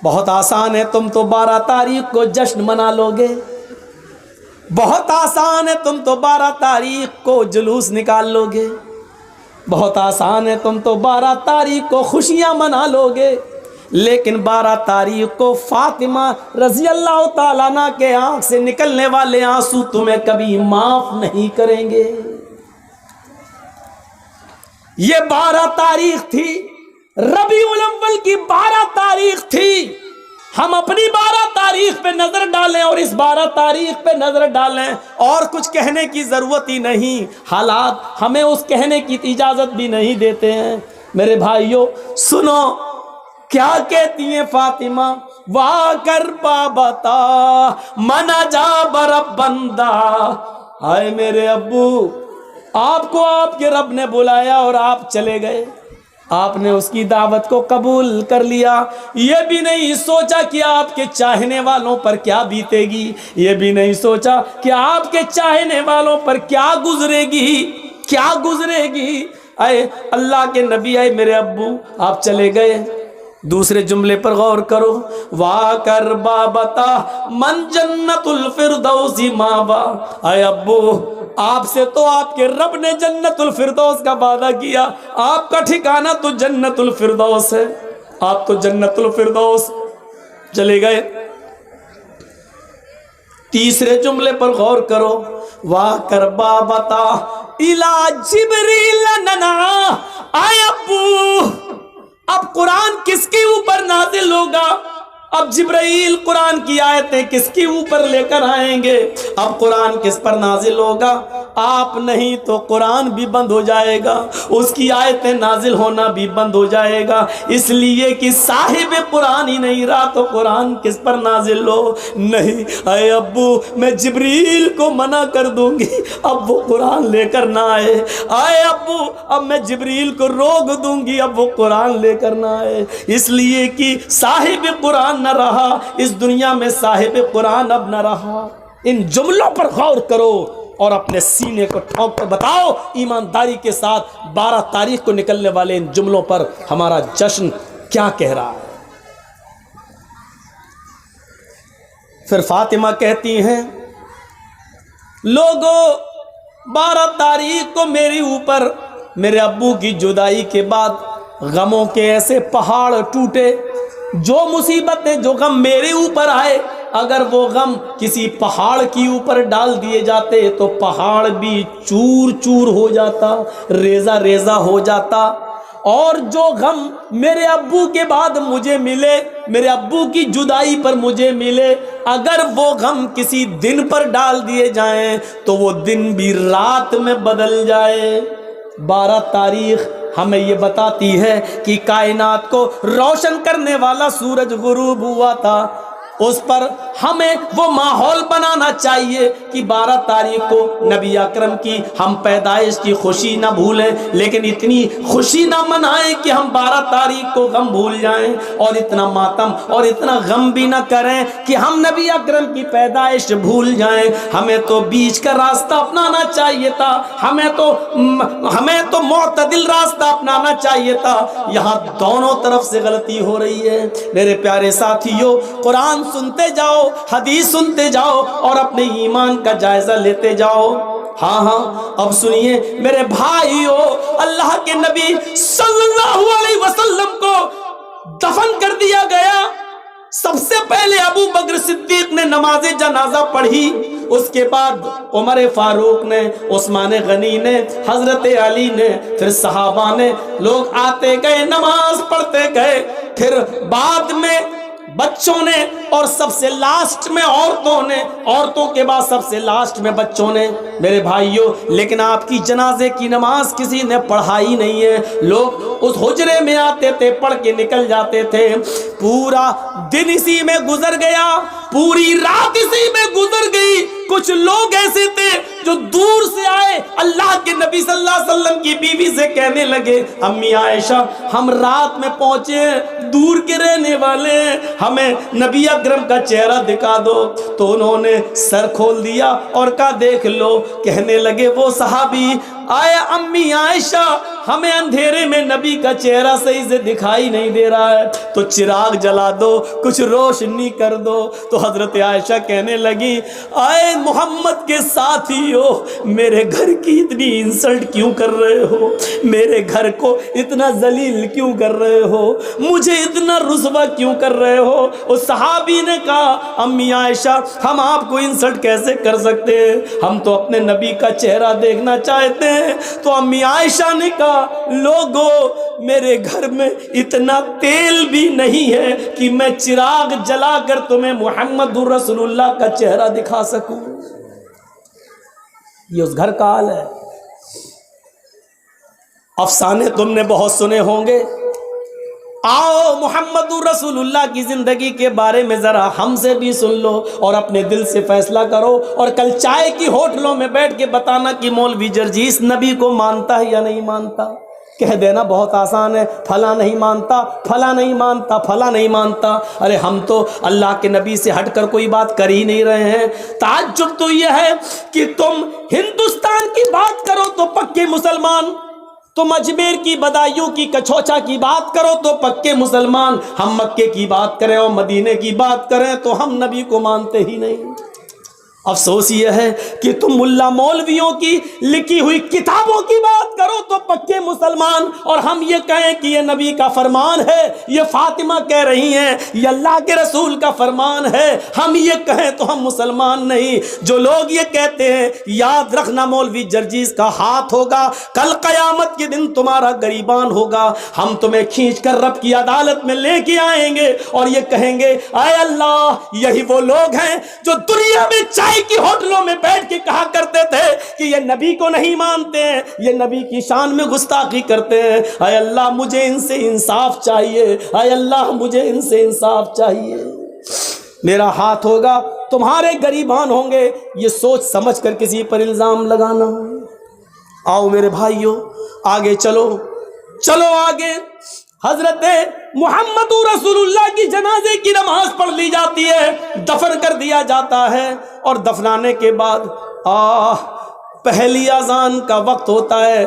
بہت آسان ہے، تم تو 12 تاریخ کو جشن منا لو گے، بہت آسان ہے، تم تو 12 تاریخ کو جلوس نکال لو گے، بہت آسان ہے، تم تو 12 تاریخ کو خوشیاں منا لو گے، لیکن 12 تاریخ کو فاطمہ رضی اللہ تعالیٰ عنہ کے آنکھ سے نکلنے والے آنسو تمہیں کبھی معاف نہیں کریں گے۔ یہ 12 تاریخ تھی، ربیع الاول کی 12 تاریخ تھی۔ ہم اپنی 12 تاریخ پہ نظر ڈالیں اور اس 12 تاریخ پہ نظر ڈالیں، اور کچھ کہنے کی ضرورت ہی نہیں، حالات ہمیں اس کہنے کی اجازت بھی نہیں دیتے ہیں۔ میرے بھائیوں سنو کیا کہتی ہیں فاطمہ، وا کر بابتا منا جا برب بندہ، ہائے میرے ابو، آپ کو آپ کے رب نے بلایا اور آپ چلے گئے، آپ نے اس کی دعوت کو قبول کر لیا، یہ بھی نہیں سوچا کہ آپ کے چاہنے والوں پر کیا بیتے گی، یہ بھی نہیں سوچا کہ آپ کے چاہنے والوں پر کیا گزرے گی، کیا گزرے گی۔ اے اللہ کے نبی، اے میرے ابو، آپ چلے گئے۔ دوسرے جملے پر غور کرو، وا کر بابتا من جنت الفردوس ماوا، اے ابو آپ سے تو آپ کے رب نے جنت الفردوس کا وعدہ کیا، آپ کا ٹھکانہ تو جنت الفردوس ہے، آپ تو جنت الفردوس چلے گئے۔ تیسرے جملے پر غور کرو، وا کر بابتا الا جبریل ننا، اے ابو اب قرآن کس کے اوپر نازل ہوگا، اب جبرائیل قرآن کی آیتیں کس کے اوپر لے کر آئیں گے، اب قرآن کس پر نازل ہوگا، آپ نہیں تو قرآن بھی بند ہو جائے گا، اس کی آیتیں نازل ہونا بھی بند ہو جائے گا، اس لیے کہ صاحب قرآن ہی نہیں رہا تو قرآن کس پر نازل ہو۔ نہیں اے ابو میں جبریل کو منع کر دوں گی، اب وہ قرآن لے کر نہ آئے، اے ابو اب میں جبریل کو روک دوں گی، اب وہ قرآن لے کر نہ آئے، اس لیے کہ صاحب قرآن نہ رہا اس دنیا میں، صاحب قرآن اب نہ رہا۔ ان جملوں پر غور کرو اور اپنے سینے کو ٹھونک کر بتاؤ ایمانداری کے ساتھ 12 تاریخ کو نکلنے والے ان جملوں پر ہمارا جشن کیا کہہ رہا ہے۔ پھر فاطمہ کہتی ہیں، لوگوں 12 تاریخ کو میرے اوپر میرے ابو کی جدائی کے بعد غموں کے ایسے پہاڑ ٹوٹے، جو مصیبتیں جو غم میرے اوپر آئے، اگر وہ غم کسی پہاڑ کی اوپر ڈال دیے جاتے تو پہاڑ بھی چور چور ہو جاتا، ریزہ ریزہ ہو جاتا، اور جو غم میرے ابو کے بعد مجھے ملے، میرے ابو کی جدائی پر مجھے ملے، اگر وہ غم کسی دن پر ڈال دیے جائیں تو وہ دن بھی رات میں بدل جائے۔ 12 تاریخ ہمیں یہ بتاتی ہے کہ کائنات کو روشن کرنے والا سورج غروب ہوا تھا، اس پر ہمیں وہ ماحول بنانا چاہیے کہ 12 تاریخ کو نبی اکرم کی ہم پیدائش کی خوشی نہ بھولیں، لیکن اتنی خوشی نہ منائیں کہ ہم 12 تاریخ کو غم بھول جائیں، اور اتنا ماتم اور اتنا غم بھی نہ کریں کہ ہم نبی اکرم کی پیدائش بھول جائیں۔ ہمیں تو بیچ کا راستہ اپنانا چاہیے تھا، ہمیں تو معتدل راستہ اپنانا چاہیے تھا، یہاں دونوں طرف سے غلطی ہو رہی ہے۔ میرے پیارے ساتھیوں، قرآن سنتے جاؤ، حدیث سنتے جاؤ اور اپنے ایمان کا جائزہ لیتے جاؤ۔ ہاں اب سنیے میرے بھائیو، اللہ کے نبی صلی اللہ علیہ وسلم کو دفن کر دیا گیا، سب سے پہلے ابو بکر صدیق نے نماز جنازہ پڑھی، اس کے بعد عمر فاروق نے، عثمان غنی نے، حضرت علی نے، پھر صحابہ نے، لوگ آتے گئے نماز پڑھتے گئے، پھر بعد میں بچوں نے، اور سب سے لاسٹ میں عورتوں نے، عورتوں کے بعد سب سے لاسٹ میں بچوں نے۔ میرے بھائیوں لیکن آپ کی جنازے کی نماز کسی نے پڑھائی نہیں ہے، لوگ اس حجرے میں آتے تھے، پڑھ کے نکل جاتے تھے، پورا دن اسی میں گزر گیا، پوری رات اسی میں گزر گئی۔ کچھ لوگ ایسے تھے جو دور سے آئے، اللہ کے نبی صلی اللہ علیہ وسلم کی بیوی سے کہنے لگے، امی عائشہ ہم رات میں پہنچے، دور کے رہنے والے ہیں، ہمیں نبی اکرم کا چہرہ دکھا دو۔ تو انہوں نے سر کھول دیا اور کہا دیکھ لو۔ کہنے لگے وہ صحابی آئے امی عائشہ ہمیں اندھیرے میں نبی کا چہرہ صحیح سے دکھائی نہیں دے رہا ہے، تو چراغ جلا دو، کچھ روشنی کر دو۔ تو حضرت عائشہ کہنے لگی آئے محمد کے ساتھیو، میرے گھر کی اتنی انسلٹ کیوں کر رہے ہو؟ میرے گھر کو اتنا ذلیل کیوں کر رہے ہو؟ مجھے اتنا رسوا کیوں کر رہے ہو؟ اس صحابی نے کہا امی عائشہ ہم آپ کو انسلٹ کیسے کر سکتے ہیں؟ ہم تو اپنے نبی کا چہرہ دیکھنا چاہتے ہیں۔ تو امی عائشہ نے کہا لوگو میرے گھر میں اتنا تیل بھی نہیں ہے کہ میں چراغ جلا کر تمہیں محمد رسول اللہ کا چہرہ دکھا سکوں۔ یہ اس گھر کا حال ہے۔ افسانے تم نے بہت سنے ہوں گے، آؤ محمد رسول اللہ کی زندگی کے بارے میں ذرا ہم سے بھی سن لو اور اپنے دل سے فیصلہ کرو، اور کل چائے کی ہوٹلوں میں بیٹھ کے بتانا کہ مولوی جرجیس نبی کو مانتا ہے یا نہیں مانتا۔ کہہ دینا بہت آسان ہے، فلاں نہیں مانتا، فلاں نہیں مانتا، فلاں نہیں مانتا۔ ارے ہم تو اللہ کے نبی سے ہٹ کر کوئی بات کر ہی نہیں رہے ہیں۔ تعجب تو یہ ہے کہ تم ہندوستان کی بات کرو تو پکے مسلمان، تم اجمیر کی بدایوں کی کچھوچا کی بات کرو تو پکے مسلمان، ہم مکے کی بات کریں اور مدینے کی بات کریں تو ہم نبی کو مانتے ہی نہیں۔ افسوس یہ ہے کہ تم ملا مولویوں کی لکھی ہوئی کتابوں کی بات کرو تو پکے مسلمان، اور ہم یہ کہیں کہ یہ نبی کا فرمان ہے، یہ فاطمہ کہہ رہی ہیں یہ اللہ کے رسول کا فرمان ہے، ہم یہ کہیں تو ہم مسلمان نہیں۔ جو لوگ یہ کہتے ہیں یاد رکھنا مولوی جرجیس کا ہاتھ ہوگا، کل قیامت کے دن تمہارا گریبان ہوگا، ہم تمہیں کھینچ کر رب کی عدالت میں لے کے آئیں گے اور یہ کہیں گے اے اللہ یہی وہ لوگ ہیں جو دنیا میں چاہے کی ہوٹلوں میں بیٹھ کے کہا کرتے تھے کہ یہ نبی کو نہیں مانتے ہیں، یہ نبی کی شان میں گستاخی کرتے ہیں۔ اے اللہ مجھے ان سے انصاف چاہیے، اے اللہ مجھے ان سے انصاف چاہیے۔ میرا ہاتھ ہوگا تمہارے گریبان ہوں گے، یہ سوچ سمجھ کر کسی پر الزام لگانا۔ آؤ میرے بھائیوں آگے چلو، چلو آگے۔ حضرت محمد رسول اللہ کی جنازے کی نماز پڑھ لی جاتی ہے، دفن کر دیا جاتا ہے، اور دفنانے کے بعد پہلی اذان کا وقت ہوتا ہے۔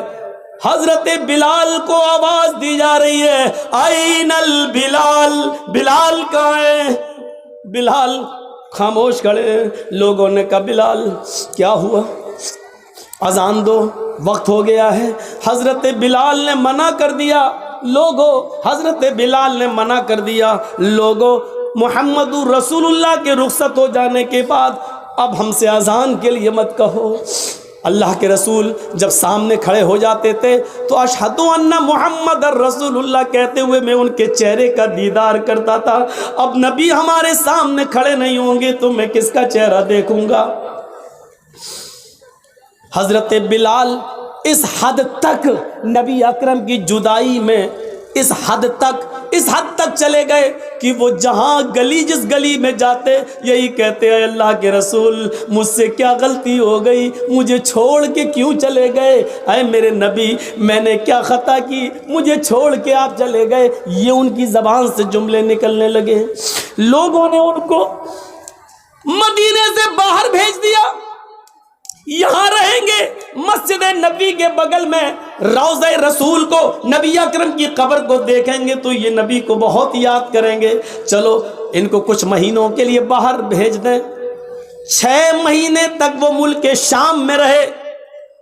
حضرت بلال کو آواز دی جا رہی ہے این البلال، بلال کہاں ہے؟ بلال خاموش کھڑے۔ لوگوں نے کہا بلال کیا ہوا؟ اذان دو، وقت ہو گیا ہے۔ حضرت بلال نے منع کر دیا، لوگوں حضرت بلال نے منع کر دیا، لوگوں محمد رسول اللہ کے رخصت ہو جانے کے بعد اب ہم سے اذان کے لیے مت کہو۔ اللہ کے رسول جب سامنے کھڑے ہو جاتے تھے تو اشہد ان محمد رسول اللہ کہتے ہوئے میں ان کے چہرے کا دیدار کرتا تھا۔ اب نبی ہمارے سامنے کھڑے نہیں ہوں گے تو میں کس کا چہرہ دیکھوں گا؟ حضرت بلال اس حد تک نبی اکرم کی جدائی میں اس حد تک چلے گئے کہ وہ جہاں گلی جس گلی میں جاتے یہی کہتے ہیں اللہ کے رسول مجھ سے کیا غلطی ہو گئی، مجھے چھوڑ کے کیوں چلے گئے؟ اے میرے نبی میں نے کیا خطا کی، مجھے چھوڑ کے آپ چلے گئے؟ یہ ان کی زبان سے جملے نکلنے لگے۔ لوگوں نے ان کو مدینے سے باہر بھیج دیا، یہاں رہیں گے مسجد نبی کے بغل میں روضہ رسول کو، نبی اکرم کی قبر کو دیکھیں گے تو یہ نبی کو بہت یاد کریں گے۔ چلو ان کو کچھ مہینوں کے لیے باہر بھیج دیں۔ 6 مہینے تک وہ ملک شام میں رہے،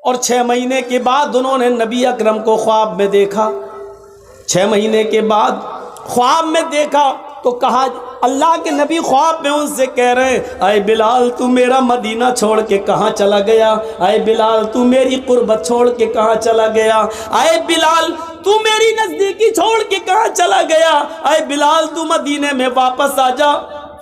اور 6 مہینے کے بعد انہوں نے نبی اکرم کو خواب میں دیکھا۔ 6 مہینے کے بعد خواب میں دیکھا تو کہا، اللہ کے نبی خواب میں ان سے کہہ رہے ہیں اے بلال تو میرا مدینہ چھوڑ کے کہاں چلا گیا؟ اے بلال تو میری قربت چھوڑ کے کہاں چلا گیا؟ اے بلال تو میری نزدیکی چھوڑ کے کہاں چلا گیا؟ اے بلال تو مدینے میں واپس آ جا۔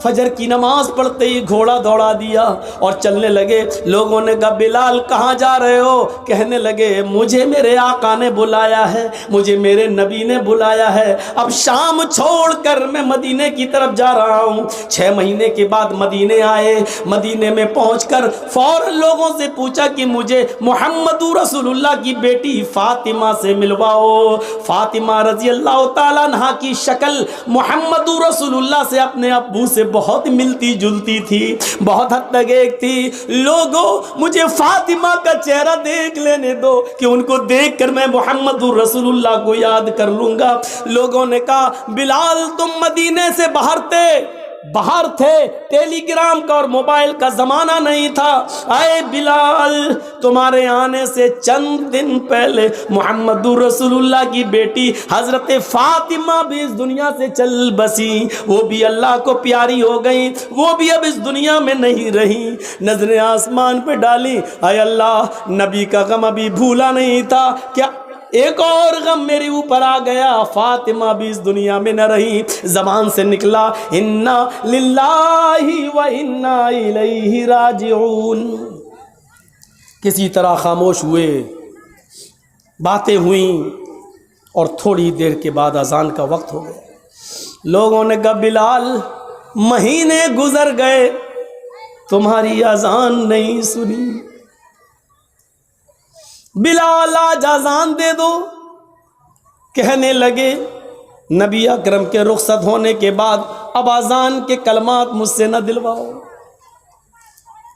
فجر کی نماز پڑھتے ہی گھوڑا دوڑا دیا اور چلنے لگے۔ لوگوں نے کہا بلال کہاں جا رہے ہو؟ کہنے لگے مجھے میرے آقا نے بلایا ہے، مجھے میرے نبی نے بلایا ہے، اب شام چھوڑ کر میں مدینے کی طرف جا رہا ہوں۔ 6 مہینے کے بعد مدینے آئے، مدینے میں پہنچ کر فوراً لوگوں سے پوچھا کہ مجھے محمد رسول اللہ کی بیٹی فاطمہ سے ملواؤ۔ فاطمہ رضی اللہ تعالیٰ عنہا کی شکل محمد رسول اللہ سے اپنے ابو سے بہت ملتی جلتی تھی، بہت حد تک ایک تھی۔ لوگوں مجھے فاطمہ کا چہرہ دیکھ لینے دو کہ ان کو دیکھ کر میں محمد رسول اللہ کو یاد کر لوں گا۔ لوگوں نے کہا بلال تم مدینے سے باہر تھے، ٹیلی گرام کا اور موبائل کا زمانہ نہیں تھا۔ اے بلال تمہارے آنے سے چند دن پہلے محمد رسول اللہ کی بیٹی حضرت فاطمہ بھی اس دنیا سے چل بسی، وہ بھی اللہ کو پیاری ہو گئی، وہ بھی اب اس دنیا میں نہیں رہی۔ نظریں آسمان پہ ڈالی، اے اللہ نبی کا غم ابھی بھولا نہیں تھا، کیا ایک اور غم میرے اوپر آ گیا، فاطمہ بھی اس دنیا میں نہ رہی۔ زبان سے نکلا انا للہ و انا الیہ راجعون۔ کسی طرح خاموش ہوئے، باتیں ہوئیں، اور تھوڑی دیر کے بعد اذان کا وقت ہو گیا۔ لوگوں نے کہا بلال مہینے گزر گئے تمہاری اذان نہیں سنی، بلال آج اذان دے دو۔ کہنے لگے نبی اکرم کے رخصت ہونے کے بعد اب اذان کے کلمات مجھ سے نہ دلواؤ۔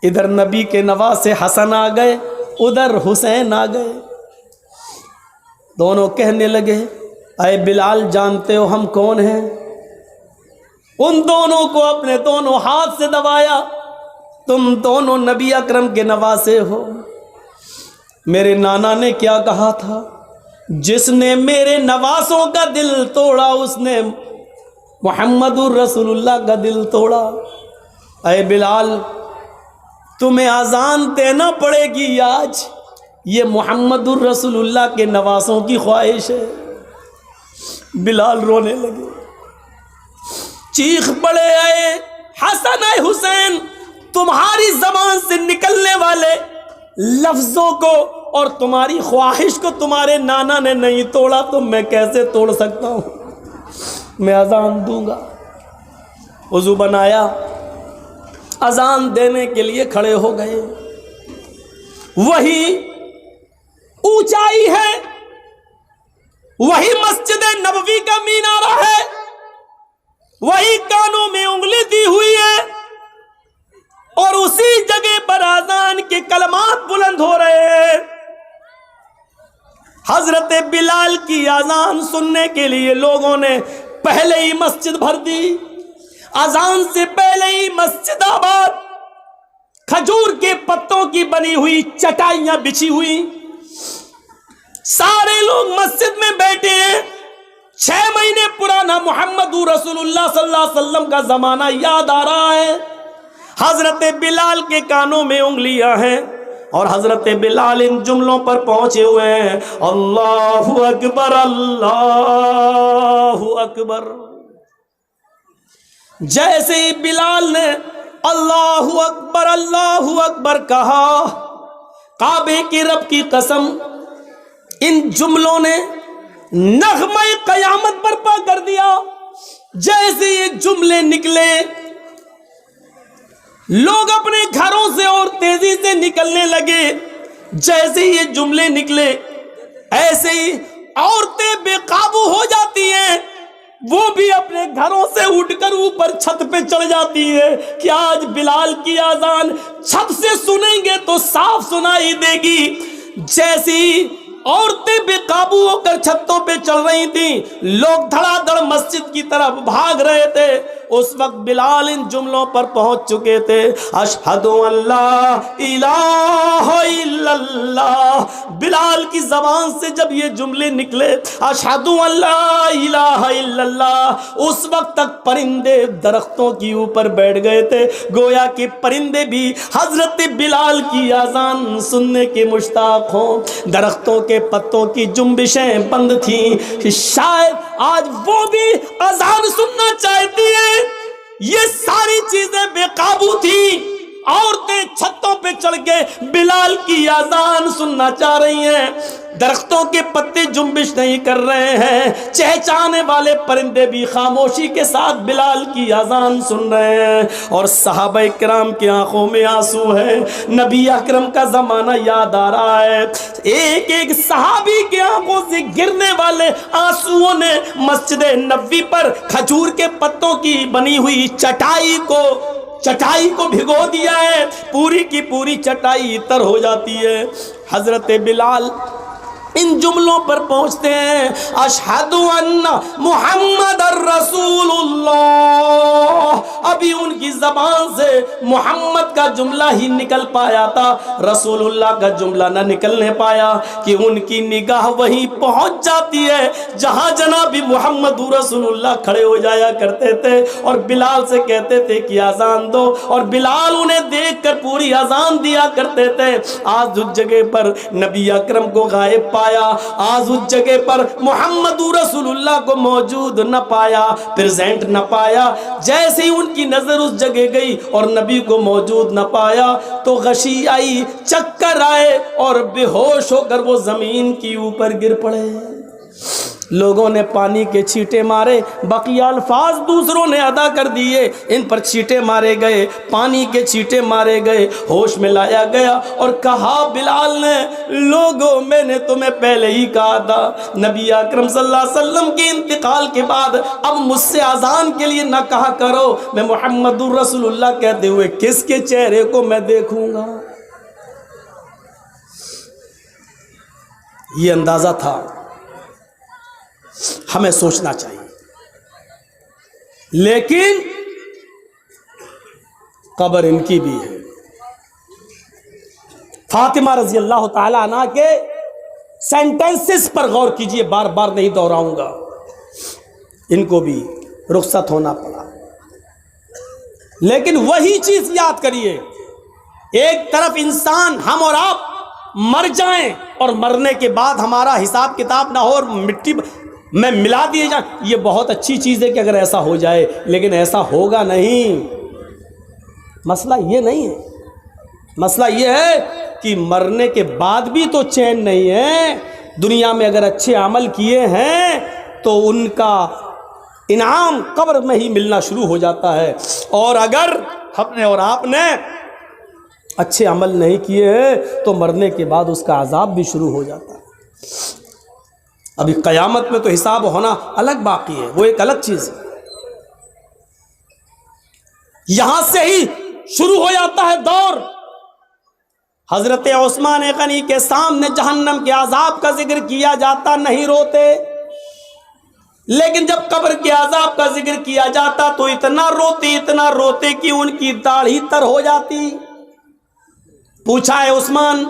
ادھر نبی کے نواسے حسن آ گئے، ادھر حسین آ گئے۔ دونوں کہنے لگے اے بلال جانتے ہو ہم کون ہیں؟ ان دونوں کو اپنے دونوں ہاتھ سے دبایا، تم دونوں نبی اکرم کے نواسے ہو۔ میرے نانا نے کیا کہا تھا، جس نے میرے نواسوں کا دل توڑا اس نے محمد الرسول اللہ کا دل توڑا۔ اے بلال تمہیں اذان دینا پڑے گی آج، یہ محمد الرسول اللہ کے نواسوں کی خواہش ہے۔ بلال رونے لگے، چیخ پڑے اے حسن اے حسین، تمہاری زبان سے نکلنے والے لفظوں کو اور تمہاری خواہش کو تمہارے نانا نے نہیں توڑا تو میں کیسے توڑ سکتا ہوں؟ میں اذان دوں گا۔ وضو بنایا، اذان دینے کے لیے کھڑے ہو گئے۔ وہی اونچائی ہے، وہی مسجد نبوی کا مینارہ ہے، وہی کانوں میں انگلی دی ہوئی ہے، اور اسی جگہ پر اذان کے کلمات بلند ہو رہے ہیں۔ حضرت بلال کی اذان سننے کے لیے لوگوں نے پہلے ہی مسجد بھر دی، اذان سے پہلے ہی مسجد آباد، کھجور کے پتوں کی بنی ہوئی چٹائیاں بچھی ہوئی، سارے لوگ مسجد میں بیٹھے ہیں۔ 6 مہینے پرانا محمد رسول اللہ صلی اللہ علیہ وسلم کا زمانہ یاد آ رہا ہے۔ حضرت بلال کے کانوں میں انگلیاں ہیں اور حضرت بلال ان جملوں پر پہنچے ہوئے ہیں، اللہ اکبر اللہ اکبر۔ جیسے ہی بلال نے اللہ اکبر کہا، کعبے کی رب کی قسم ان جملوں نے نغمہ قیامت برپا کر دیا۔ جیسے یہ جملے نکلے، لوگ اپنے گھروں سے اور تیزی سے نکلنے لگے۔ جیسے یہ جملے نکلے ایسے ہی عورتیں بے قابو ہو جاتی ہیں، وہ بھی اپنے گھروں سے اٹھ کر اوپر چھت پہ چڑھ جاتی ہے کہ آج بلال کی اذان چھت سے سنیں گے تو صاف سنائی دے گی۔ جیسی عورتیں بے قابو ہو کر چھتوں پہ چڑھ رہی تھیں، لوگ دھڑا دھڑ مسجد کی طرف بھاگ رہے تھے، اس وقت بلال ان جملوں پر پہنچ چکے تھے، اشہد ان لا الہ الا اللہ۔ بلال کی زبان سے جب یہ جملے نکلے اشہد ان لا الہ الا اللہ، اس وقت تک پرندے درختوں کی اوپر بیٹھ گئے تھے، گویا کہ پرندے بھی حضرت بلال کی اذان سننے کے مشتاق ہوں۔ درختوں کے پتوں کی جنبشیں بند تھیں، شاید آج وہ بھی اذان سننا چاہتی ہیں۔ یہ ساری چیزیں بے قابو تھیں عورتیں چھتوں پہ چڑھ کے بلال کی اذان سننا چاہ رہی ہیں، درختوں کے پتے جنبش نہیں کر رہے ہیں، چہچانے والے پرندے بھی خاموشی کے ساتھ بلال کی اذان سن رہے ہیں، اور صحابہ کرام کی آنکھوں میں آنسو ہے، نبی اکرم کا زمانہ یاد آ رہا ہے، ایک ایک صحابی کی آنکھوں سے گرنے والے آنسوؤں نے مسجد نبوی پر کھجور کے پتوں کی بنی ہوئی چٹائی کو بھگو دیا ہے، پوری کی پوری چٹائی تر ہو جاتی ہے۔ حضرت بلال ان جملوں پر پہنچتے ہیں، اشہد ان محمد الرسول اللہ، ابھی ان کی زبان سے محمد کا جملہ ہی نکل پایا تھا، رسول اللہ کا جملہ نہ نکلنے پایا کہ ان کی نگاہ وہیں پہنچ جاتی ہے جہاں جناب محمد رسول اللہ کھڑے ہو جایا کرتے تھے، اور بلال سے کہتے تھے کہ اذان دو، اور بلال انہیں دیکھ کر پوری اذان دیا کرتے تھے۔ آج اس جگہ پر نبی اکرم کو غائب پایا، آج اس جگہ پر محمد رسول اللہ کو موجود نہ پایا، پریزنٹ نہ پایا۔ جیسے ہی ان کی نظر اس جگہ گئی اور نبی کو موجود نہ پایا تو غشی آئی، چکر آئے، اور بے ہوش ہو کر وہ زمین کی اوپر گر پڑے۔ لوگوں نے پانی کے چھینٹے مارے، بقیہ الفاظ دوسروں نے ادا کر دیے، ان پر چھینٹے مارے گئے، پانی کے چھینٹے مارے گئے، ہوش میں لایا گیا اور کہا بلال نے، لوگوں میں نے تمہیں پہلے ہی کہا تھا، نبی اکرم صلی اللہ علیہ وسلم کے انتقال کے بعد اب مجھ سے اذان کے لیے نہ کہا کرو، میں محمد رسول اللہ کہتے ہوئے کس کے چہرے کو میں دیکھوں گا۔ یہ اندازہ تھا، ہمیں سوچنا چاہیے، لیکن قبر ان کی بھی ہے۔ فاطمہ رضی اللہ تعالی عنہ کے سینٹنسز پر غور کیجئے، بار بار نہیں دہراؤں گا، ان کو بھی رخصت ہونا پڑا، لیکن وہی چیز یاد کریے، ایک طرف انسان ہم اور آپ مر جائیں اور مرنے کے بعد ہمارا حساب کتاب نہ ہو اور مٹی میں ملا دیے جائیں، یہ بہت اچھی چیز ہے کہ اگر ایسا ہو جائے، لیکن ایسا ہوگا نہیں۔ مسئلہ یہ نہیں ہے، مسئلہ یہ ہے کہ مرنے کے بعد بھی تو چین نہیں ہے۔ دنیا میں اگر اچھے عمل کیے ہیں تو ان کا انعام قبر میں ہی ملنا شروع ہو جاتا ہے، اور اگر ہم نے اور آپ نے اچھے عمل نہیں کیے ہیں تو مرنے کے بعد اس کا عذاب بھی شروع ہو جاتا ہے۔ ابھی قیامت میں تو حساب ہونا الگ باقی ہے، وہ ایک الگ چیز ہے، یہاں سے ہی شروع ہو جاتا ہے دور۔ حضرت عثمان غنی کے سامنے جہنم کے عذاب کا ذکر کیا جاتا نہیں روتے، لیکن جب قبر کے عذاب کا ذکر کیا جاتا تو اتنا روتے کہ ان کی داڑھی تر ہو جاتی۔ پوچھا ہے عثمان،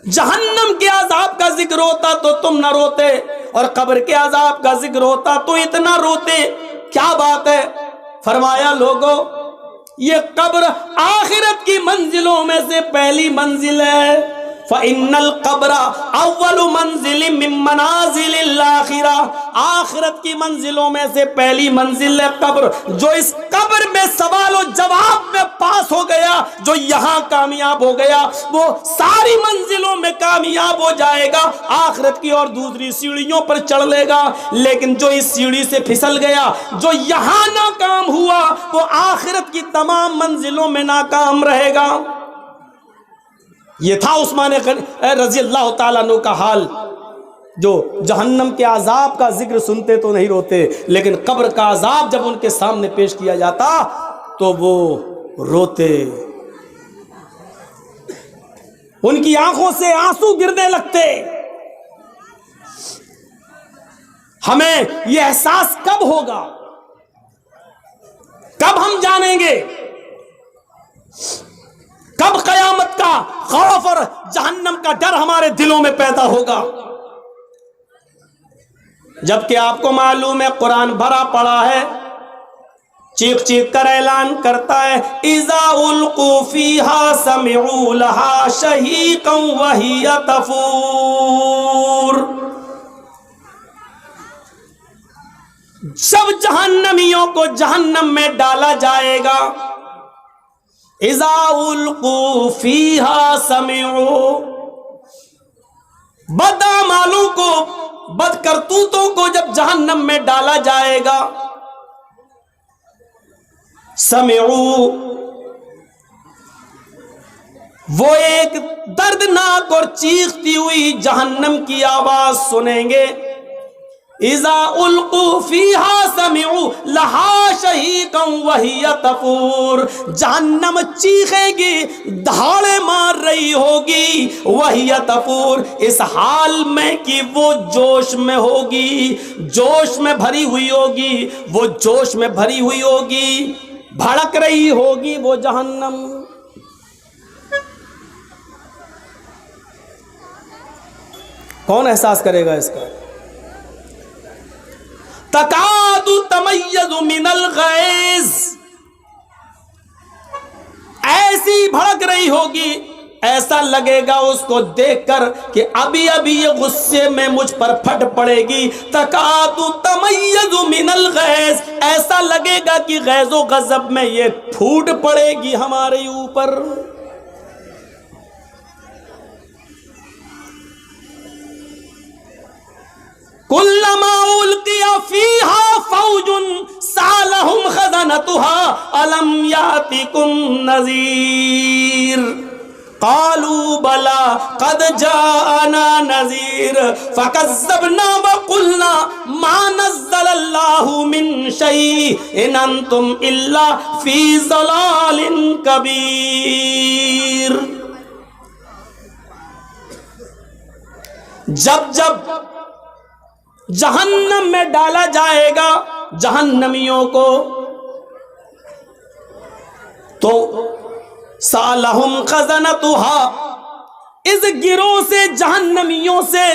جہنم کے عذاب کا ذکر ہوتا تو تم نہ روتے، اور قبر کے عذاب کا ذکر ہوتا تو اتنا روتے، کیا بات ہے؟ فرمایا لوگوں، یہ قبر آخرت کی منزلوں میں سے پہلی منزل ہے، فَإِنَّ الْقَبْرَ أَوَّلُ مَنزِلٍ مِّن مَّنَازِلِ الْآخِرَةِ، آخرت کی منزلوں میں سے پہلی منزل ہے قبر۔ جو اس قبر میں سوال و جواب میں پاس ہو گیا، جو یہاں کامیاب ہو گیا، وہ ساری منزلوں میں کامیاب ہو جائے گا، آخرت کی اور دوسری سیڑھیوں پر چڑھ لے گا۔ لیکن جو اس سیڑھی سے پھسل گیا، جو یہاں ناکام ہوا، وہ آخرت کی تمام منزلوں میں ناکام رہے گا۔ یہ تھا عثمان رضی اللہ تعالیٰ عنہ کا حال، جو جہنم کے عذاب کا ذکر سنتے تو نہیں روتے، لیکن قبر کا عذاب جب ان کے سامنے پیش کیا جاتا تو وہ روتے، ان کی آنکھوں سے آنسو گرنے لگتے۔ ہمیں یہ احساس کب ہوگا، کب ہم جانیں گے، کب قیامت کا خوف اور جہنم کا ڈر ہمارے دلوں میں پیدا ہوگا؟ جبکہ آپ کو معلوم ہے قرآن بھرا پڑا ہے، چیخ چیخ کر اعلان کرتا ہے، اذا القوا فیہا سمعوا لہا شہیقا وہی تفور۔ جب جہنمیوں کو جہنم میں ڈالا جائے گا اذا القوا فیہا سمعوا، بد اعمالوں کو، بد کرتوتوں کو جب جہنم میں ڈالا جائے گا، سمعوا، وہ ایک دردناک اور چیختی ہوئی جہنم کی آواز سنیں گے. اذا القوا فیہا سمعوا لہا شہیقا وہی تفور، جہنم چیخے گی، دھاڑے مار رہی ہوگی، وہی تفور، اس حال میں کہ وہ جوش میں ہوگی، جوش میں بھری ہوئی ہوگی، وہ جوش میں بھری ہوئی ہوگی، بھڑک رہی ہوگی وہ جہنم. کون احساس کرے گا اس کا؟ تکاد تمیز من الغیظ، ایسی بھڑک رہی ہوگی، ایسا لگے گا اس کو دیکھ کر کہ ابھی ابھی یہ غصے میں مجھ پر پھٹ پڑے گی. تکاد تمیز من الغیظ، ایسا لگے گا کہ غیظ و غضب میں یہ پھوٹ پڑے گی ہمارے اوپر. کلما القی فیہا فوج سالہم خزنتها الم یاتکم نذیر قالوا بلى قد جاءنا نذیر فکذبنا وقلنا ما نزل اللہ من شیء ان انتم الا فی ضلال کبیر. جب جب جہنم میں ڈالا جائے گا جہنمیوں کو، تو سالہم خزنتها، اس گروہ سے جہنمیوں سے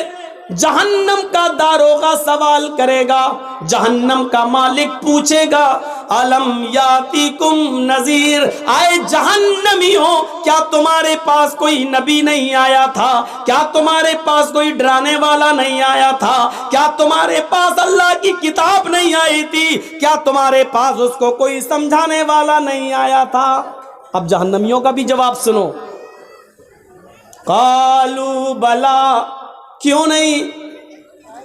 جہنم کا داروغہ سوال کرے گا، جہنم کا مالک پوچھے گا الم یاتیکم نذیر، آئے جہنمیوں کیا تمہارے پاس کوئی نبی نہیں آیا تھا؟ کیا تمہارے پاس کوئی ڈرانے والا نہیں آیا تھا؟ کیا تمہارے پاس اللہ کی کتاب نہیں آئی تھی؟ کیا تمہارے پاس اس کو کوئی سمجھانے والا نہیں آیا تھا؟ اب جہنمیوں کا بھی جواب سنو. قالوا بلا، کیوں نہیں،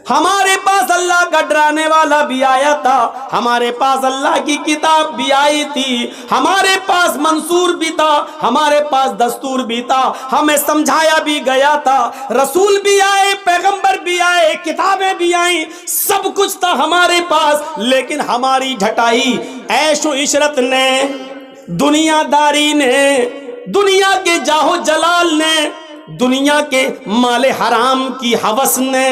ہمارے پاس اللہ کا ڈرانے والا بھی آیا تھا، ہمارے پاس اللہ کی کتاب بھی آئی تھی، ہمارے پاس منصور بھی تھا، ہمارے پاس دستور بھی تھا، ہمیں سمجھایا بھی گیا تھا، رسول بھی آئے، پیغمبر بھی آئے، کتابیں بھی آئیں، سب کچھ تھا ہمارے پاس، لیکن ہماری ڈھٹائی عیش و عشرت نے، دنیا داری نے، دنیا کے جاہو جلال نے، دنیا کے مال حرام کی ہوس نے،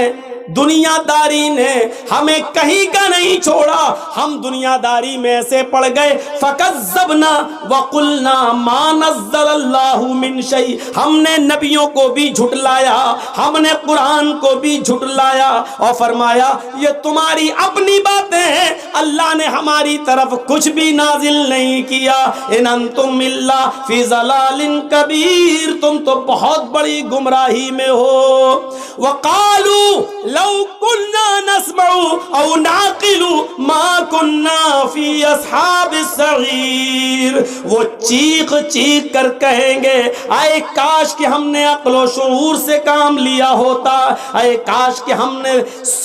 دنیا داری نے ہمیں کہیں کا نہیں چھوڑا، ہم دنیا داری میں ایسے پڑ گئے. فکذبنا وقلنا ما نزل اللہ من شیء، ہم نے نبیوں کو بھی جھٹلایا، ہم نے قرآن کو بھی جھٹلایا اور فرمایا یہ تمہاری اپنی باتیں ہیں، اللہ نے ہماری طرف کچھ بھی نازل نہیں کیا. ان انتم الا فی ضلال کبیر، تم تو بہت بڑی گمراہی میں ہو. وقالوا لو كنا نسمع او نعقل ما كنا في اصحاب السعیر، وہ چیخ چیخ کر کہیں گے اے کاش کہ ہم نے عقل و شعور سے کام لیا ہوتا، اے کاش کہ ہم نے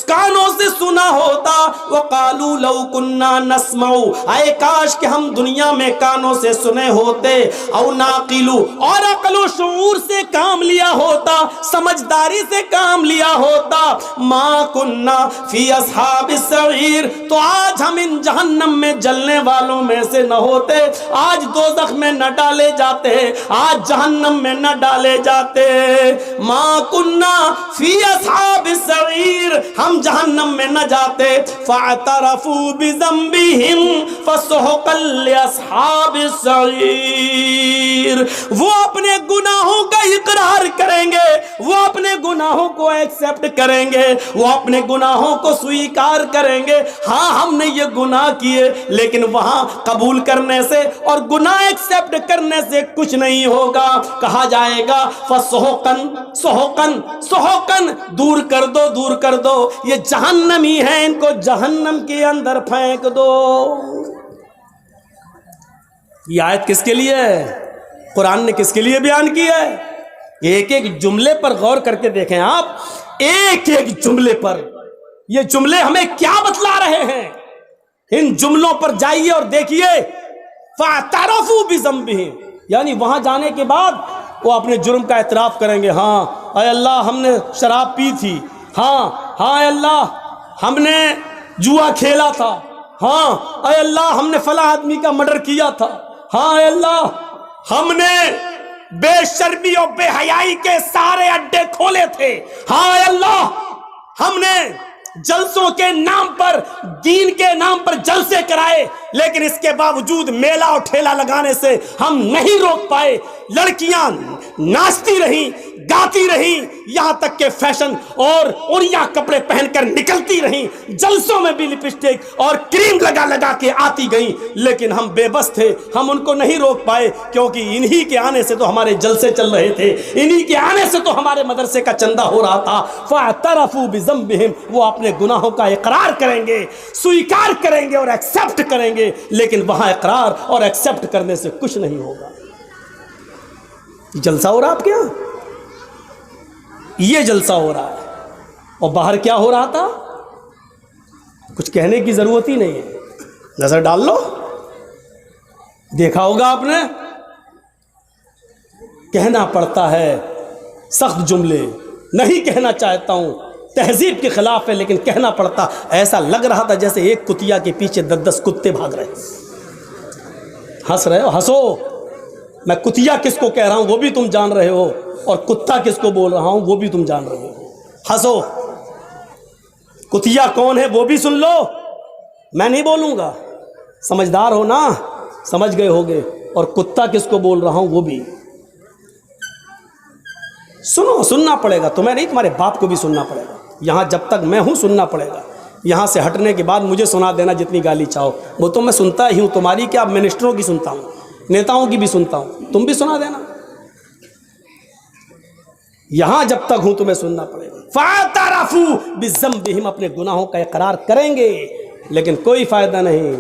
کانوں سے سنا ہوتا. وقالوا لو كنا نسمع، اے کاش کہ ہم دنیا میں کانوں سے سنے ہوتے، او نعقل، اور عقل و شعور سے کام لیا ہوتا، سمجھداری سے کام لیا ہوتا. ما کننا فی اصحاب السعیر، تو آج ہم ان جہنم میں جلنے والوں میں سے نہ ہوتے، آج دوزخ میں نہ ڈالے جاتے، آج جہنم میں نہ ڈالے جاتے. ما کننا فی اصحاب السعیر، ہم جہنم میں نہ جاتے. فاعترفوا بذنبہم فسحقا لاصحاب السعیر، وہ اپنے گناہوں کا اقرار کریں گے، وہ اپنے گناہوں کو ایکسپٹ کریں گے، وہ اپنے گناہوں کو سویکار کریں گے. ہاں ہم نے یہ گناہ کیے، لیکن وہاں قبول کرنے سے اور گناہ ایکسپٹ کرنے سے کچھ نہیں ہوگا. کہا جائے گا فسحقن سحقن سحقن، دور کر دو دور کر دو، یہ جہنمی ہیں، ان کو جہنم کے اندر پھینک دو. یہ آیت کس کے لیے ہے؟ قرآن نے کس کے لیے بیان کیا ہے؟ ایک ایک جملے پر غور کر کے دیکھیں آپ، ایک ایک جملے پر یہ جملے ہمیں کیا بتلا رہے ہیں؟ ان جملوں پر جائیے اور دیکھیے، فَاعْتَرَفُوا بِذَنبِهِمْ، یعنی وہاں جانے کے بعد وہ اپنے جرم کا اعتراف کریں گے. ہاں اے اللہ ہم نے شراب پی تھی، ہاں اے اللہ ہم نے جوا کھیلا تھا، ہاں اے اللہ ہم نے فلاں آدمی کا مرڈر کیا تھا، ہاں اے اللہ ہم نے بے شرمی اور بے حیائی کے سارے اڈے کھولے تھے، ہاں اے اللہ ہم نے جلسوں کے نام پر، دین کے نام پر جلسے کرائے، لیکن اس کے باوجود میلہ اور ٹھیلا لگانے سے ہم نہیں روک پائے. لڑکیاں ناچتی رہیں، گاتی رہیں، یہاں تک کہ فیشن اور اڑیا کپڑے پہن کر نکلتی رہیں، جلسوں میں بھی لپسٹک اور کریم لگا لگا کے آتی گئیں، لیکن ہم بے بس تھے، ہم ان کو نہیں روک پائے، کیونکہ انہی کے آنے سے تو ہمارے جلسے چل رہے تھے، انہی کے آنے سے تو ہمارے مدرسے کا چندہ ہو رہا تھا. فَاعْتَرَفُوا بِذَنبِهِمْ، وہ اپنے گناہوں کا اقرار کریں گے، سویکار کریں گے اور ایکسپٹ کریں گے، لیکن وہاں اقرار اور ایکسپٹ کرنے سے کچھ نہیں ہوگا. جلسہ ہو رہا آپ کے یہاں، یہ جلسہ ہو رہا ہے، اور باہر کیا ہو رہا تھا کچھ کہنے کی ضرورت ہی نہیں ہے. نظر ڈال لو، دیکھا ہوگا آپ نے، کہنا پڑتا ہے سخت جملے، نہیں کہنا چاہتا ہوں، تہذیب کے خلاف ہے، لیکن کہنا پڑتا. ایسا لگ رہا تھا جیسے ایک کتیا کے پیچھے 10 کتے بھاگ رہے. ہنس رہے ہو، ہنسو، میں کتیا کس کو کہہ رہا ہوں وہ بھی تم جان رہے ہو، اور کتا کس کو بول رہا ہوں وہ بھی تم جان رہے ہو. ہنسو، کتیا کون ہے وہ بھی سن لو، میں نہیں بولوں گا، سمجھدار ہو نا، سمجھ گئے ہوگے، اور کتا کس کو بول رہا ہوں وہ بھی سنو. سننا پڑے گا، تمہیں نہیں، تمہارے باپ کو بھی سننا پڑے گا. یہاں جب تک میں ہوں سننا پڑے گا. یہاں سے ہٹنے کے بعد مجھے سنا دینا جتنی گالی چاہو، وہ تو میں سنتا ہی ہوں. تمہاری کیا، منسٹروں کی سنتا ہوں، نیتاؤں کی بھی سنتا ہوں، تم بھی سنا دینا. یہاں جب تک ہوں تمہیں سننا پڑے گا. فَاعْتَرَفُوا بِذَنبِهِمْ، اپنے گناہوں کا اقرار کریں گے، لیکن کوئی فائدہ نہیں.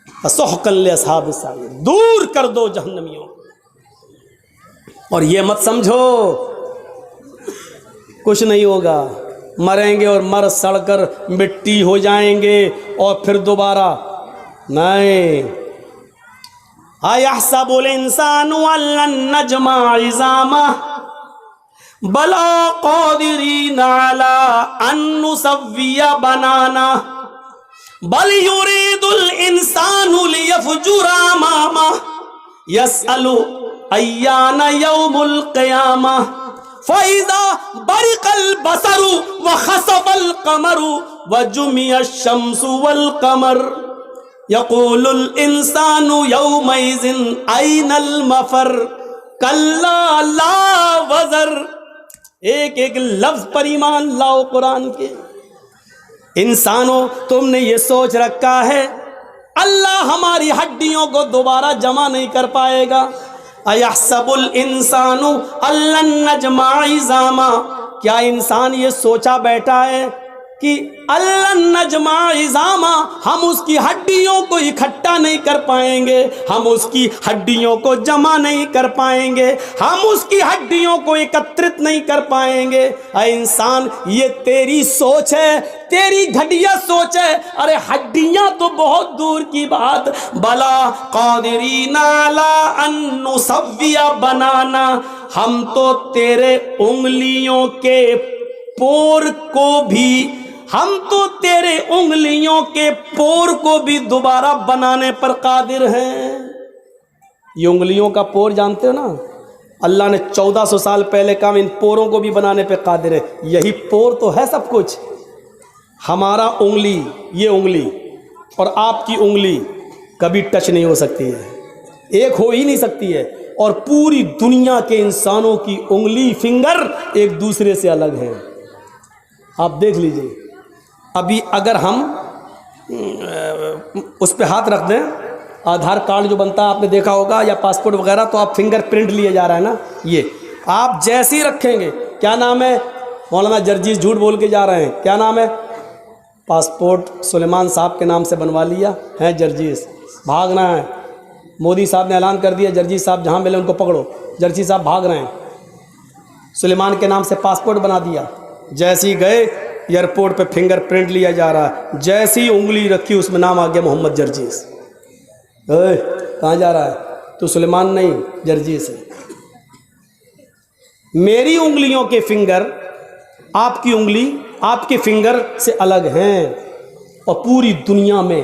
فَسُحْقًا لِّأَصْحَابِ السَّعِيرِ، دور کر دو جہنمیوں. اور یہ مت سمجھو کچھ نہیں ہوگا، مریں گے اور مر سڑ کر مٹی ہو جائیں گے اور پھر دوبارہ نہیں. أَيَحْسَبُ الْإِنسَانُ أَن لَّن نَّجْمَعَ عِظَامَهُ بَلَىٰ قَادِرِينَ عَلَىٰ أَن نُّسَوِّيَ بَنَانَهُ بَلْ يُرِيدُ الْإِنسَانُ لِيَفْجُرَ أَمَامَهُ يَسْأَلُ أَيَّانَ يَوْمُ الْقِيَامَةِ فَإِذَا بَرِقَ الْبَصَرُ وَخَسَفَ الْقَمَرُ وَجُمِعَ الشَّمْسُ وَالْقَمَرُ يَقُولُ الْإِنسَانُ يَوْمَئِذٍ أَيْنَ الْمَفَرُّ كَلَّا لَا وَزَرَ. ایک ایک لفظ پر ایمان لاؤ قرآن کے. انسانوں، تم نے یہ سوچ رکھا ہے اللہ ہماری ہڈیوں کو دوبارہ جمع نہیں کر پائے گا. اَيَحْسَبُ الْإِنسَانُ أَن لَّن نَّجْمَعَ عِظَامَهُ، کیا انسان یہ سوچا بیٹھا ہے کہ أَن لَّن نَّجْمَعَ عِظَامَهُ، ہم اس کی ہڈیوں کو اکٹھا نہیں کر پائیں گے، ہم اس کی ہڈیوں کو جمع نہیں کر پائیں گے، ہم اس کی ہڈیوں کو اکترت نہیں کر پائیں گے. اے انسان، یہ تیری سوچ ہے، تیری گھٹیا سوچ ہے. ارے ہڈیاں تو بہت دور کی بات. بلا قادرین علی ان نسوی بنانا، ہم تو تیرے انگلیوں کے پور کو بھی، ہم تو تیرے انگلیوں کے پور کو بھی دوبارہ بنانے پر قادر ہیں. یہ انگلیوں کا پور جانتے ہو نا، اللہ نے 1400 سال پہلے کہا ان پوروں کو بھی بنانے پہ قادر ہے. یہی پور تو ہے سب کچھ. ہمارا انگلی، یہ انگلی اور آپ کی انگلی کبھی ٹچ نہیں ہو سکتی ہے، ایک ہو ہی نہیں سکتی ہے. اور پوری دنیا کے انسانوں کی انگلی، فنگر ایک دوسرے سے الگ ہیں. آپ دیکھ لیجئے. ابھی اگر ہم اس پہ ہاتھ رکھ دیں، آدھار کارڈ جو بنتا ہے آپ نے دیکھا ہوگا، یا پاسپورٹ وغیرہ، تو آپ فنگر پرنٹ لیے جا رہا ہے نا، یہ آپ جیسے ہی رکھیں گے، کیا نام ہے مولانا جرجیز، جھوٹ بول کے جا رہے ہیں، کیا نام ہے؟ پاسپورٹ سلیمان صاحب کے نام سے بنوا لیا ہے جرجیز، بھاگنا ہے. مودی صاحب نے اعلان کر دیا جرجی صاحب جہاں ملے ان کو پکڑو، جرجی صاحب بھاگ رہے ہیں، سلیمان کے نام سے پاسپورٹ بنا دیا، جیسے ہی گئے ایئرپورٹ پہ فنگر پرنٹ لیا جا رہا ہے، جیسی ہی انگلی رکھی اس میں نام آ گیا محمد جرجیس۔ کہاں جا رہا ہے؟ تو سلیمان نہیں، جرجیس ہے۔ میری انگلیوں کے فنگر آپ کی انگلی آپ کے فنگر سے الگ ہیں، اور پوری دنیا میں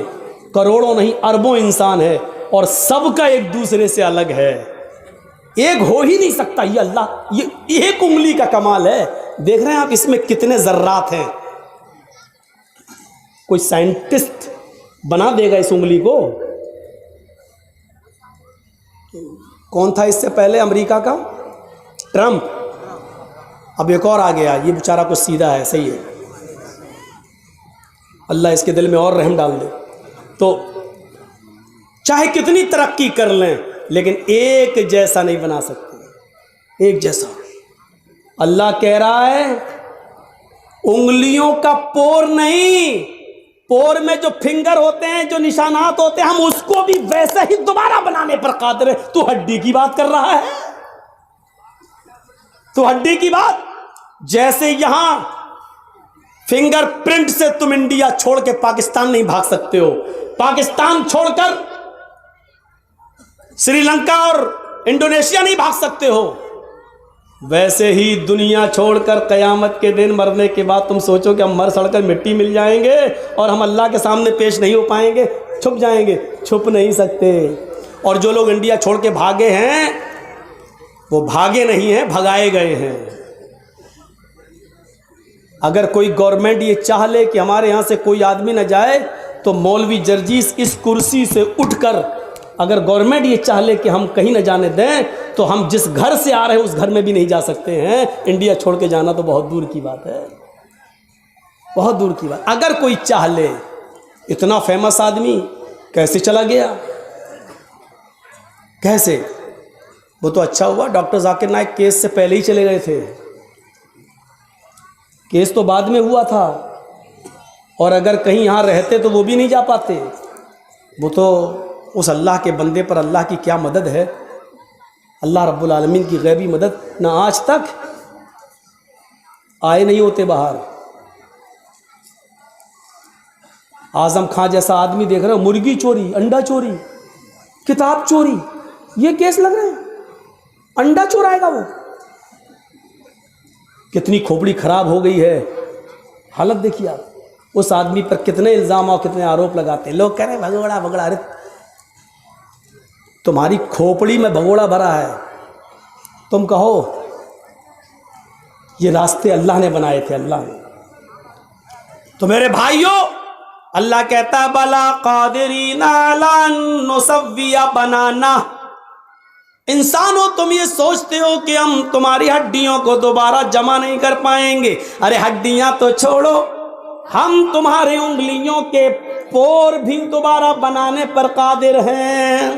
کروڑوں نہیں اربوں انسان ہے اور سب کا ایک دوسرے سے الگ ہے، ایک ہو ہی نہیں سکتا۔ یہ اللہ، یہ ایک انگلی کا کمال ہے۔ دیکھ رہے ہیں آپ اس میں کتنے ذرات ہیں؟ کوئی سائنٹسٹ بنا دے گا اس انگلی کو؟ کون تھا اس سے پہلے امریکہ کا؟ ٹرمپ۔ اب ایک اور آ گیا، یہ بیچارہ کچھ سیدھا ہے، صحیح ہے، اللہ اس کے دل میں اور رحم ڈال دے۔ تو چاہے کتنی ترقی کر لیں لیکن ایک جیسا نہیں بنا سکتے، ایک جیسا۔ اللہ کہہ رہا ہے انگلیوں کا پور نہیں، پور میں جو فنگر ہوتے ہیں، جو نشانات ہوتے ہیں، ہم اس کو بھی ویسے ہی دوبارہ بنانے پر قادر ہے۔ تو ہڈی کی بات کر رہا ہے، تو ہڈی کی بات، جیسے یہاں فنگر پرنٹ سے تم انڈیا چھوڑ کے پاکستان نہیں بھاگ سکتے ہو، پاکستان چھوڑ کر سری لنکا اور انڈونیشیا نہیں بھاگ سکتے ہو، ویسے ہی دنیا چھوڑ کر قیامت کے دن مرنے کے بعد تم سوچو کہ ہم مر سڑ کر مٹی مل جائیں گے اور ہم اللہ کے سامنے پیش نہیں ہو پائیں گے، چھپ جائیں گے؟ چھپ نہیں سکتے۔ اور جو لوگ انڈیا چھوڑ کے بھاگے ہیں وہ بھاگے نہیں ہیں، بھگائے گئے ہیں۔ اگر کوئی گورنمنٹ یہ چاہ لے کہ ہمارے یہاں سے کوئی آدمی نہ جائے تو مولوی جرجیس اس کرسی سے اٹھ کر، اگر گورنمنٹ یہ چاہ لے کہ ہم کہیں نہ جانے دیں تو ہم جس گھر سے آ رہے ہیں اس گھر میں بھی نہیں جا سکتے ہیں۔ انڈیا چھوڑ کے جانا تو بہت دور کی بات ہے، بہت دور کی بات۔ اگر کوئی چاہ لے، اتنا فیمس آدمی کیسے چلا گیا؟ کیسے؟ وہ تو اچھا ہوا ڈاکٹر ذاکر نائک کیس سے پہلے ہی چلے گئے تھے، کیس تو بعد میں ہوا تھا، اور اگر کہیں یہاں رہتے تو وہ بھی نہیں جا پاتے۔ وہ تو اس اللہ کے بندے پر اللہ کی کیا مدد ہے، اللہ رب العالمین کی غیبی مدد، نہ آج تک آئے نہیں ہوتے باہر۔ اعظم خان جیسا آدمی دیکھ رہے ہو، مرغی چوری، انڈا چوری، کتاب چوری، یہ کیس لگ رہے ہیں، انڈا چورائے گا وہ۔ کتنی کھوپڑی خراب ہو گئی ہے، حالت دیکھیے آپ، اس آدمی پر کتنے الزام اور کتنے آروپ لگاتے ہیں لوگ، کہہ رہے ہیں بھگوڑا بھگوڑا۔ ارے تمہاری کھوپڑی میں بھگوڑا بھرا ہے، تم کہو یہ راستے اللہ نے بنائے تھے، اللہ نے۔ تو میرے بھائیوں، اللہ کہتا ہے بلا قادرین علی ان نسوی بنانا۔ انسانوں تم یہ سوچتے ہو کہ ہم تمہاری ہڈیوں کو دوبارہ جمع نہیں کر پائیں گے، ارے ہڈیاں تو چھوڑو، ہم تمہاری انگلیوں کے پور بھی دوبارہ بنانے پر قادر ہیں۔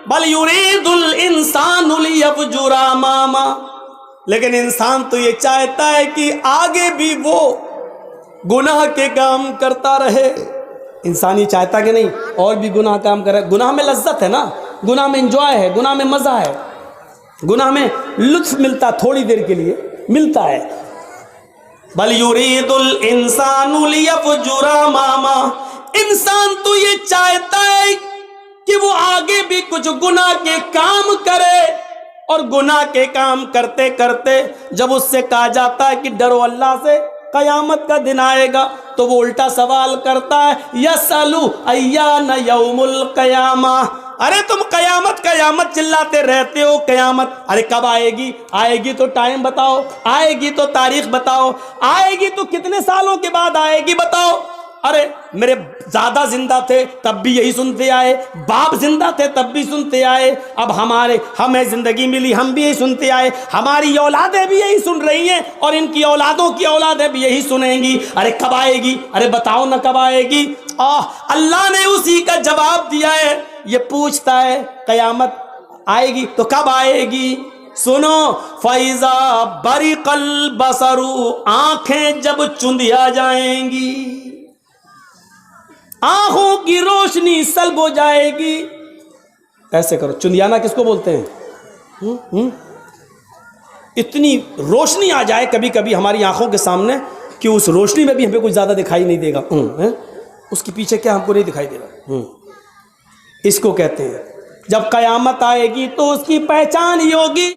بل یرید الانسان لیفجر اماما، لیکن انسان تو یہ چاہتا ہے کہ آگے بھی وہ گناہ کے کام کرتا رہے۔ انسان یہ چاہتا کہ نہیں اور بھی گناہ کام کرے؟ گناہ میں لذت ہے نا، گناہ میں انجوائے ہے، گناہ میں مزہ ہے، گناہ میں لطف ملتا، تھوڑی دیر کے لیے ملتا ہے۔ بل یرید الانسان لیفجر اماما، انسان تو یہ چاہتا ہے کہ وہ آگے بھی کچھ گناہ کے کام کرے، اور گناہ کے کام کرتے کرتے جب اس سے کہا جاتا ہے کہ ڈرو اللہ سے، قیامت کا دن آئے گا، تو وہ الٹا سوال کرتا ہے یسألو ایان یوم القیامہ، ارے تم قیامت قیامت چلاتے رہتے ہو، قیامت ارے کب آئے گی؟ آئے گی تو ٹائم بتاؤ، آئے گی تو تاریخ بتاؤ، آئے گی تو کتنے سالوں کے بعد آئے گی بتاؤ۔ ارے میرے دادا زندہ تھے تب بھی یہی سنتے آئے، باپ زندہ تھے تب بھی سنتے آئے، اب ہمیں زندگی ملی ہم بھی یہی سنتے آئے، ہماری اولادیں بھی یہی سن رہی ہیں اور ان کی اولادوں کی اولادیں بھی یہی سنیں گی۔ ارے کب آئے گی؟ ارے بتاؤ نا کب آئے گی؟ اللہ نے اسی کا جواب دیا ہے، یہ پوچھتا ہے قیامت آئے گی تو کب آئے گی؟ سنو، فَإِذَا بَرِقَ الْبَصَرُ، آنکھیں جب چندیا جائیں گی، آنکھوں کی روشنی سلب ہو جائے گی. ایسے کرو. چندیانہ کس کو بولتے ہیں؟ اتنی روشنی آ جائے کبھی کبھی ہماری آنکھوں کے سامنے کہ اس روشنی میں بھی ہمیں کچھ زیادہ دکھائی نہیں دے گا. اس کے پیچھے کیا ہم کو نہیں دکھائی دے گا. اس کو کہتے ہیں جب قیامت آئے گی تو اس کی پہچان ہی ہوگی